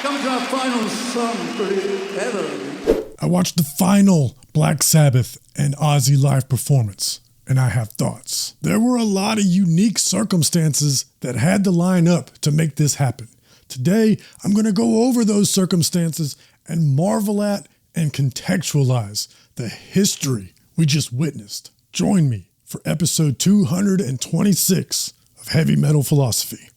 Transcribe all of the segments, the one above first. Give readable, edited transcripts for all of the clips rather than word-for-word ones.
Coming to our final song for ever. I watched the final Black Sabbath and Ozzy live performance, and I have thoughts. There were a lot of unique circumstances that had to line up to make this happen. Today, I'm going to go over those circumstances and marvel at and contextualize the history we just witnessed. Join me for episode 226 of Heavy Metal Philosophy.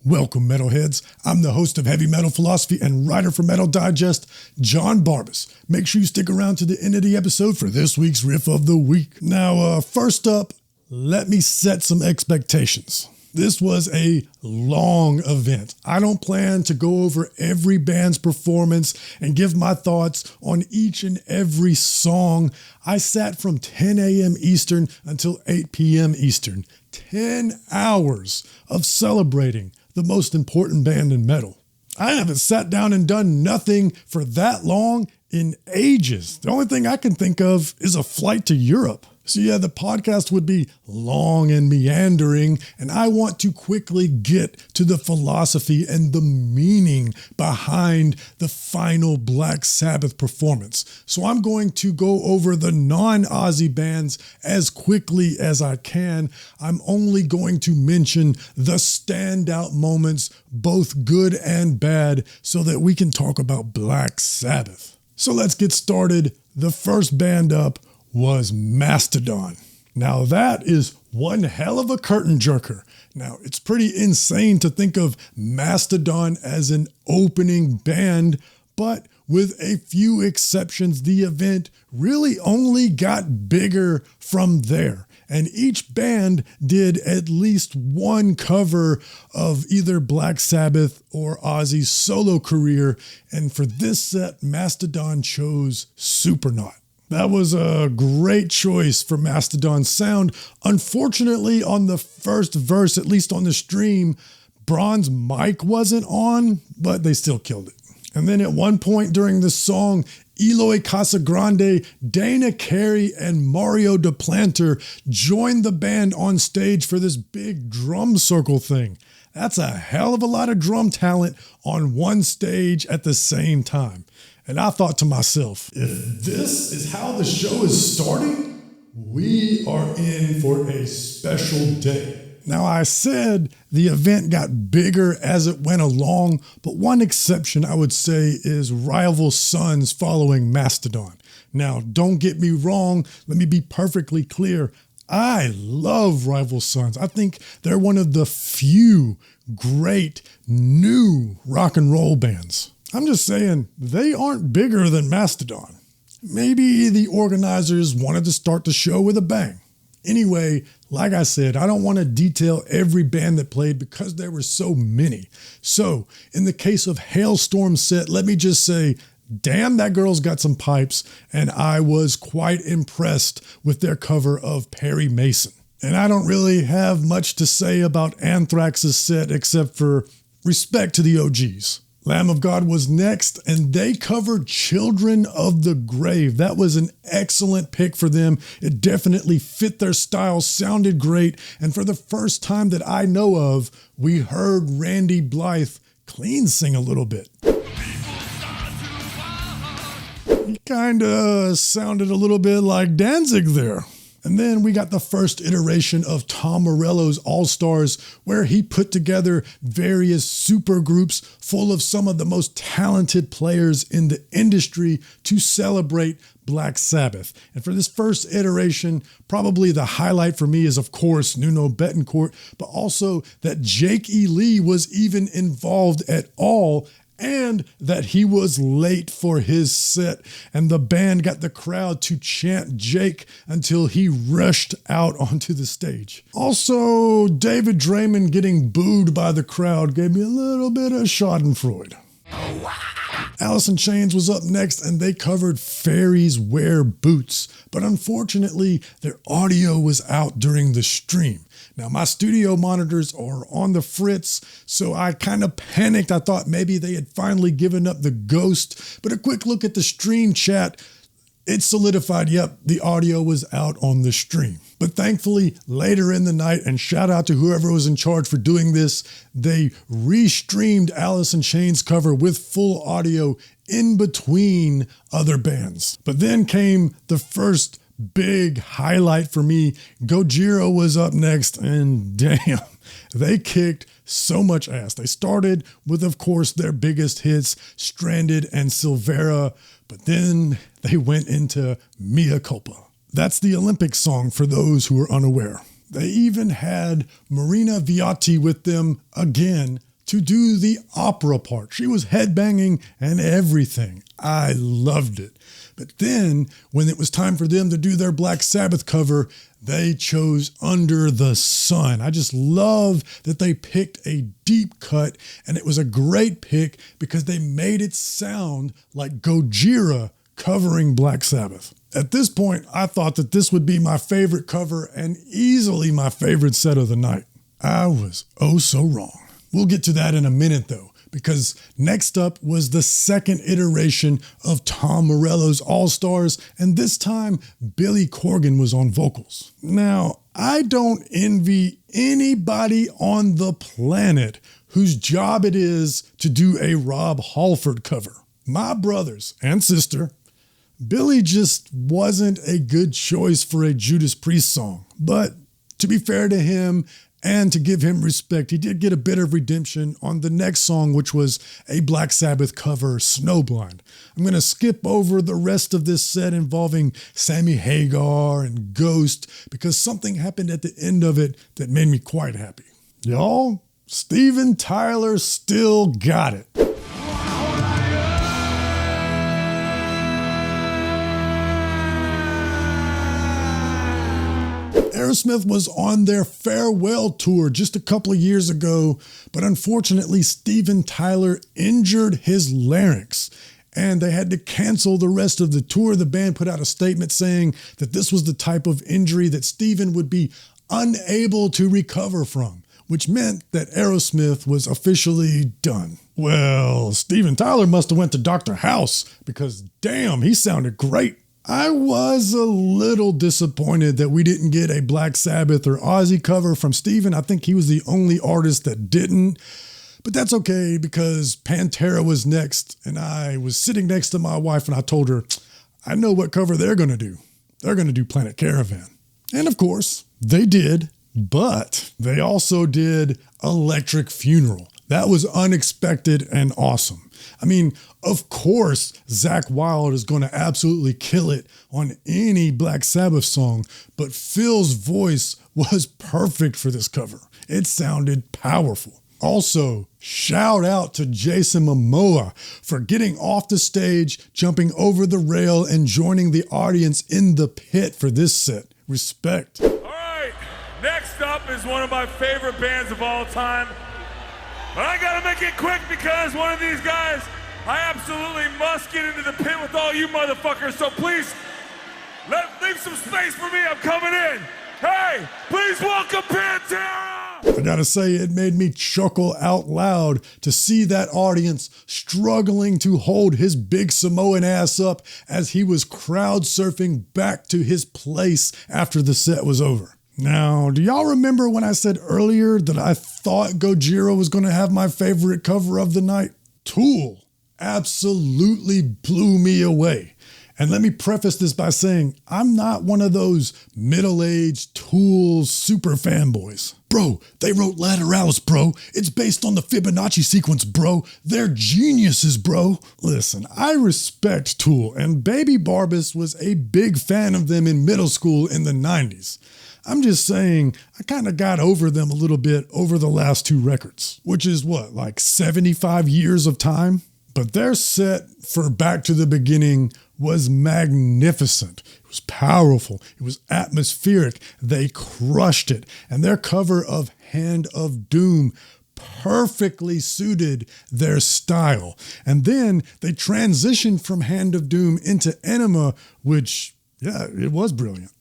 Welcome, metalheads. I'm the host of Heavy Metal Philosophy and writer for Metal Digest, Jon Barbas. Make sure you stick around to the end of the episode for this week's Riff of the Week. Now, first up, let me set some expectations. This was a long event. I don't plan to go over every band's performance and give my thoughts on each and every song. I sat from 10 a.m. Eastern until 8 p.m. Eastern. 10 hours of celebrating the most important band in metal. I haven't sat down and done nothing for that long in ages. The only thing I can think of is a flight to Europe. So yeah, the podcast would be long and meandering, and I want to quickly get to the philosophy and the meaning behind the final Black Sabbath performance. So I'm going to go over the non-Ozzy bands as quickly as I can. I'm only going to mention the standout moments, both good and bad, so that we can talk about Black Sabbath. So let's get started. The first band up was Mastodon. Now that is one hell of a curtain jerker. Now it's pretty insane to think of Mastodon as an opening band, but with a few exceptions, the event really only got bigger from there. And each band did at least one cover of either Black Sabbath or Ozzy's solo career. And for this set, Mastodon chose Supernaut. That was a great choice for Mastodon's sound. Unfortunately, on the first verse, at least on the stream, Braun's mic wasn't on, but they still killed it. And then at one point during the song, Eloy Casagrande, Dana Carey, and Mario Duplanter joined the band on stage for this big drum circle thing. That's a hell of a lot of drum talent on one stage at the same time. And I thought to myself, if this is how the show is starting, we are in for a special day. Now, I said the event got bigger as it went along, but one exception I would say is Rival Sons following Mastodon. Now, don't get me wrong. Let me be perfectly clear. I love Rival Sons. I think they're one of the few great new rock and roll bands. I'm just saying, they aren't bigger than Mastodon. Maybe the organizers wanted to start the show with a bang. Anyway, like I said, I don't want to detail every band that played because there were so many. So, in the case of Halestorm's set, let me just say, damn, that girl's got some pipes, and I was quite impressed with their cover of Perry Mason. And I don't really have much to say about Anthrax's set except for respect to the OGs. Lamb of God was next, and they covered Children of the Grave. That was an excellent pick for them. It definitely fit their style, sounded great, and for the first time that I know of, we heard Randy Blythe clean sing a little bit. He kinda sounded a little bit like Danzig there. And then we got the first iteration of Tom Morello's All-Stars, where he put together various supergroups full of some of the most talented players in the industry to celebrate Black Sabbath. And for this first iteration, probably the highlight for me is, of course, Nuno Bettencourt, but also that Jake E. Lee was even involved at all, and that he was late for his set, and the band got the crowd to chant Jake until he rushed out onto the stage. Also, David Draymond getting booed by the crowd gave me a little bit of schadenfreude. Alice in Chains was up next, and they covered Fairies Wear Boots, but unfortunately, their audio was out during the stream. Now, my studio monitors are on the fritz, so I kind of panicked. I thought maybe they had finally given up the ghost, but a quick look at the stream chat it solidified, yep, the audio was out on the stream. But thankfully, later in the night, and shout out to whoever was in charge for doing this, they restreamed Alice in Chains' cover with full audio in between other bands. But then came the first big highlight for me. Gojira was up next, and damn, they kicked so much ass. They started with, of course, their biggest hits, Stranded and Silvera, but then they went into Mea Culpa. That's the Olympic song for those who are unaware. They even had Marina Viotti with them again to do the opera part. She was headbanging and everything. I loved it. But then, when it was time for them to do their Black Sabbath cover, they chose Under the Sun. I just love that they picked a deep cut, and it was a great pick because they made it sound like Gojira covering Black Sabbath. At this point, I thought that this would be my favorite cover and easily my favorite set of the night. I was oh so wrong. We'll get to that in a minute though, because next up was the second iteration of Tom Morello's All-Stars, and this time Billy Corgan was on vocals. Now, I don't envy anybody on the planet whose job it is to do a Rob Halford cover. My brothers and sister, Billy just wasn't a good choice for a Judas Priest song. But to be fair to him and to give him respect, he did get a bit of redemption on the next song, which was a Black Sabbath cover, Snowblind. I'm going to skip over the rest of this set involving Sammy Hagar and Ghost because something happened at the end of it that made me quite happy. Y'all, Steven Tyler still got it. Aerosmith was on their farewell tour just a couple of years ago, but unfortunately Steven Tyler injured his larynx and they had to cancel the rest of the tour. The band put out a statement saying that this was the type of injury that Steven would be unable to recover from, which meant that Aerosmith was officially done. Well, Steven Tyler must have went to Dr. House because damn, he sounded great. I was a little disappointed that we didn't get a Black Sabbath or Ozzy cover from Steven. I think he was the only artist that didn't. But that's okay because Pantera was next, and I was sitting next to my wife and I told her, I know what cover they're going to do. They're going to do Planet Caravan. And of course, they did, but they also did Electric Funeral. That was unexpected and awesome. I mean, of course, Zakk Wylde is going to absolutely kill it on any Black Sabbath song, but Phil's voice was perfect for this cover. It sounded powerful. Also, shout out to Jason Momoa for getting off the stage, jumping over the rail, and joining the audience in the pit for this set. Respect. All right, next up is one of my favorite bands of all time. But I gotta make it quick because one of these guys, I absolutely must get into the pit with all you motherfuckers, so please, leave some space for me, I'm coming in. Hey, please welcome Pantera! I gotta say, it made me chuckle out loud to see that audience struggling to hold his big Samoan ass up as he was crowd surfing back to his place after the set was over. Now, do y'all remember when I said earlier that I thought Gojira was going to have my favorite cover of the night? Tool absolutely blew me away. And let me preface this by saying I'm not one of those middle-aged Tool super fanboys. Bro, they wrote Lateralis, bro. It's based on the Fibonacci sequence, bro. They're geniuses, bro. Listen, I respect Tool, and Baby Barbas was a big fan of them in middle school in the 90s. I'm just saying, I kind of got over them a little bit over the last two records, which is what, like 75 years of time? But their set for Back to the Beginning was magnificent. It was powerful. It was atmospheric. They crushed it. And their cover of Hand of Doom perfectly suited their style. And then they transitioned from Hand of Doom into Enema, which, yeah, it was brilliant.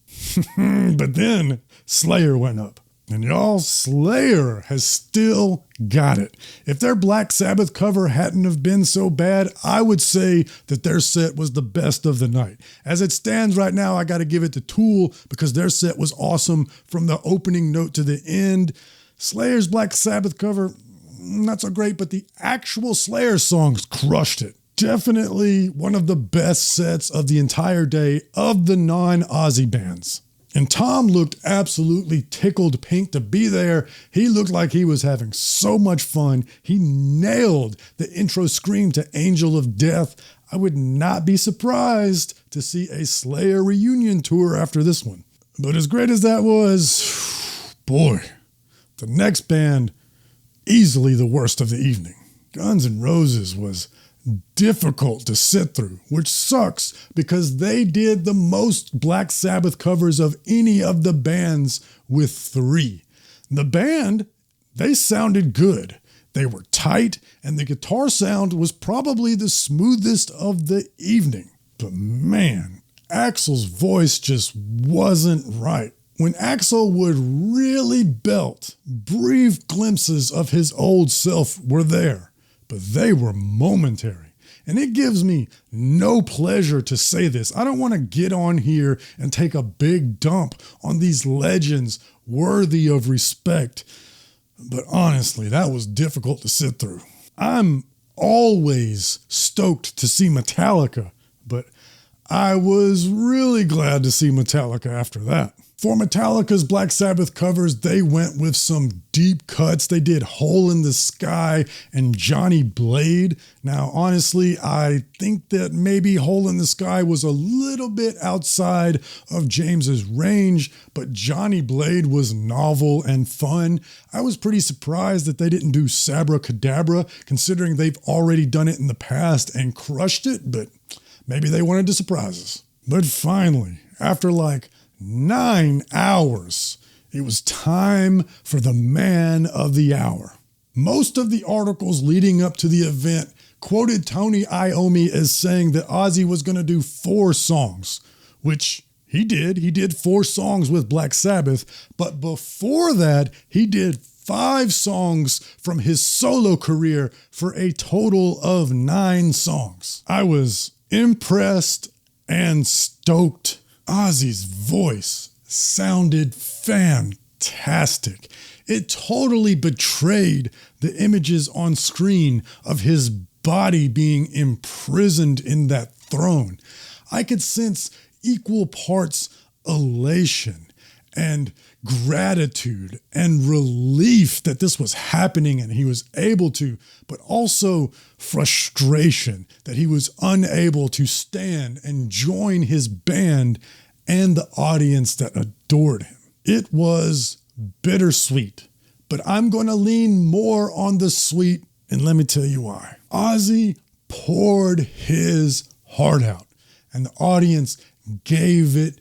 But then Slayer went up. And y'all, Slayer has still got it. If their Black Sabbath cover hadn't have been so bad, I would say that their set was the best of the night. As it stands right now, I got to give it to Tool because their set was awesome from the opening note to the end. Slayer's Black Sabbath cover, not so great, but the actual Slayer songs crushed it. Definitely one of the best sets of the entire day of the non-Ozzy bands. And Tom looked absolutely tickled pink to be there. He looked like he was having so much fun. He nailed the intro scream to Angel of Death. I would not be surprised to see a Slayer reunion tour after this one. But as great as that was, boy, the next band, easily the worst of the evening. Guns N' Roses was difficult to sit through, which sucks because they did the most Black Sabbath covers of any of the bands with 3. The band, they sounded good. They were tight, and the guitar sound was probably the smoothest of the evening. But man, Axl's voice just wasn't right. When Axl would really belt, brief glimpses of his old self were there. But they were momentary. And it gives me no pleasure to say this. I don't want to get on here and take a big dump on these legends worthy of respect. But honestly, that was difficult to sit through. I'm always stoked to see Metallica, but I was really glad to see Metallica after that. For Metallica's Black Sabbath covers, they went with some deep cuts. They did Hole in the Sky and Johnny Blade. Now, honestly, I think that maybe Hole in the Sky was a little bit outside of James's range, but Johnny Blade was novel and fun. I was pretty surprised that they didn't do Sabra Cadabra, considering they've already done it in the past and crushed it, but maybe they wanted to surprise us. But finally, after like 9 hours, it was time for the man of the hour. Most of the articles leading up to the event quoted Tony Iommi as saying that Ozzy was going to do 4 songs, which he did. He did 4 songs with Black Sabbath, but before that, he did 5 songs from his solo career for a total of 9 songs. I was impressed and stoked. Ozzy's voice sounded fantastic. It totally betrayed the images on screen of his body being imprisoned in that throne. I could sense equal parts elation and gratitude and relief that this was happening and he was able to, but also frustration that he was unable to stand and join his band and the audience that adored him. It was bittersweet, but I'm going to lean more on the sweet, and let me tell you why. Ozzy poured his heart out, and the audience gave it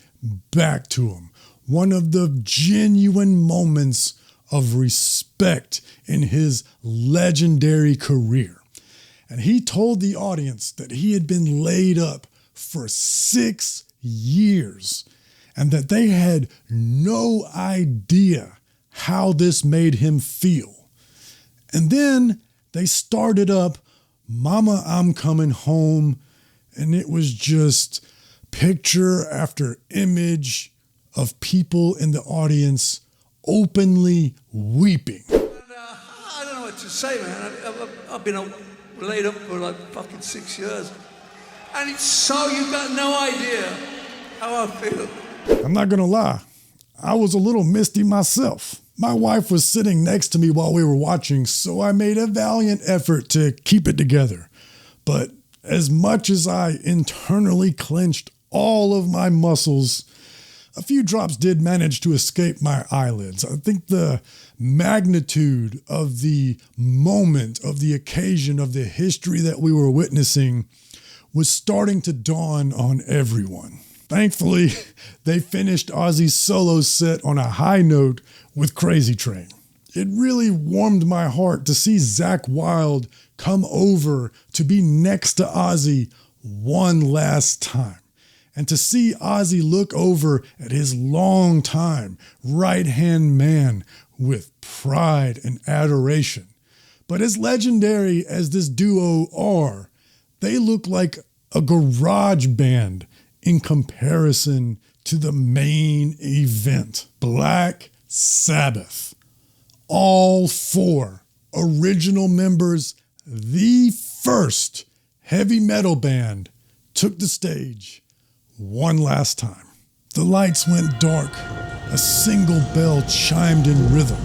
back to him. One of the genuine moments of respect in his legendary career. And he told the audience that he had been laid up for 6 years and that they had no idea how this made him feel. And then they started up Mama, I'm Coming Home, and it was just picture after image of people in the audience openly weeping. I don't know what to say, man. I've been laid up for like fucking 6 years. And it's so, you've got no idea how I feel. I'm not gonna lie, I was a little misty myself. My wife was sitting next to me while we were watching, so I made a valiant effort to keep it together. But as much as I internally clenched all of my muscles, a few drops did manage to escape my eyelids. I think the magnitude of the moment, of the occasion, of the history that we were witnessing was starting to dawn on everyone. Thankfully, they finished Ozzy's solo set on a high note with Crazy Train. It really warmed my heart to see Zakk Wylde come over to be next to Ozzy one last time. And to see Ozzy look over at his longtime right-hand man with pride and adoration. But as legendary as this duo are, they look like a garage band in comparison to the main event, Black Sabbath. All four original members, the first heavy metal band, took the stage one last time. The lights went dark. A single bell chimed in rhythm.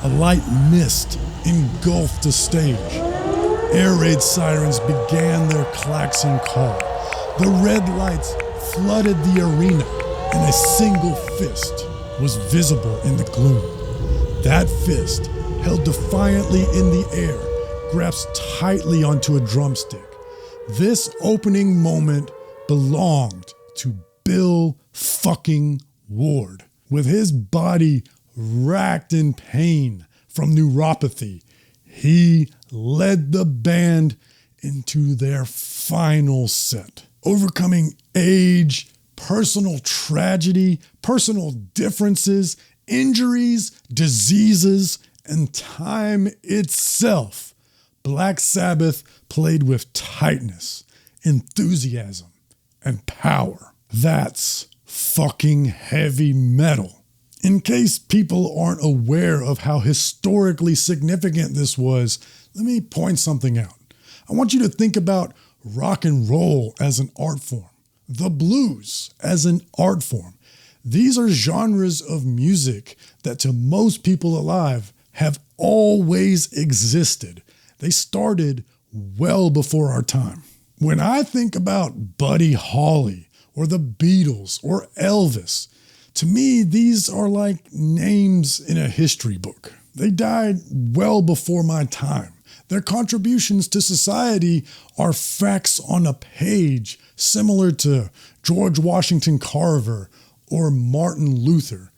A light mist engulfed the stage. Air raid sirens began their klaxon call. The red lights flooded the arena, and a single fist was visible in the gloom. That fist, held defiantly in the air, grasped tightly onto a drumstick. This opening moment belonged to Bill fucking Ward. With his body racked in pain from neuropathy, he led the band into their final set. Overcoming age, personal tragedy, personal differences, injuries, diseases, and time itself, Black Sabbath played with tightness, enthusiasm, and power. That's fucking heavy metal. In case people aren't aware of how historically significant this was, let me point something out. I want you to think about rock and roll as an art form, the blues as an art form. These are genres of music that to most people alive have always existed. They started well before our time. When I think about Buddy Holly or the Beatles or Elvis, to me, these are like names in a history book. They died well before my time. Their contributions to society are facts on a page, similar to George Washington Carver or Martin Luther.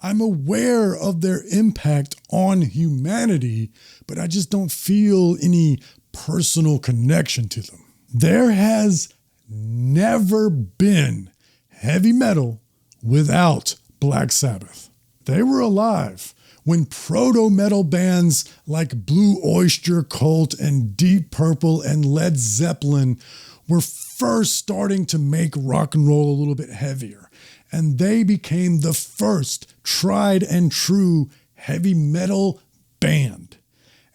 I'm aware of their impact on humanity, but I just don't feel any personal connection to them. There has never been heavy metal without Black Sabbath. They were alive when proto-metal bands like Blue Oyster Cult and Deep Purple and Led Zeppelin were first starting to make rock and roll a little bit heavier. And they became the first tried and true heavy metal band.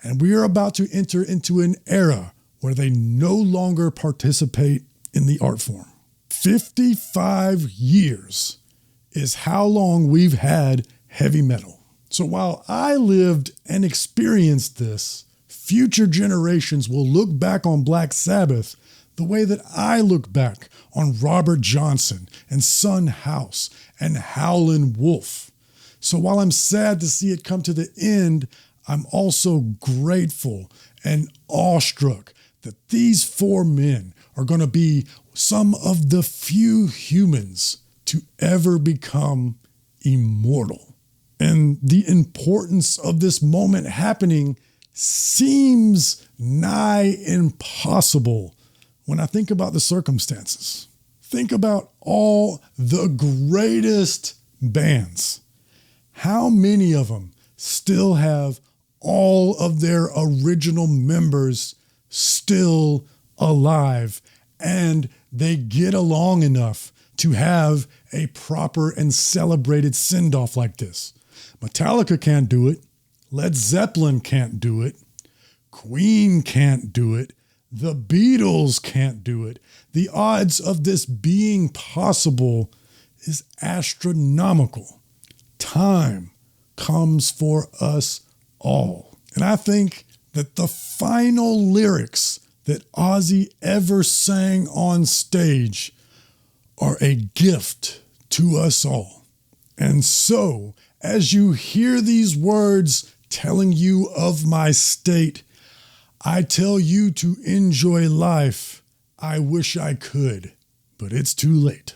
And we are about to enter into an era where they no longer participate in the art form. 55 years is how long we've had heavy metal. So while I lived and experienced this, future generations will look back on Black Sabbath the way that I look back on Robert Johnson and Son House and Howlin' Wolf. So while I'm sad to see it come to the end, I'm also grateful and awestruck that these four men are going to be some of the few humans to ever become immortal. And the importance of this moment happening seems nigh impossible when I think about the circumstances. Think about all the greatest bands. How many of them still have all of their original members still alive, and they get along enough to have a proper and celebrated send-off like this? Metallica can't do it. Led Zeppelin can't do it. Queen can't do it. The Beatles can't do it. The odds of this being possible is astronomical. Time comes for us all. And I think that the final lyrics that Ozzy ever sang on stage are a gift to us all. And so, as you hear these words telling you of my state, I tell you to enjoy life. I wish I could, but it's too late.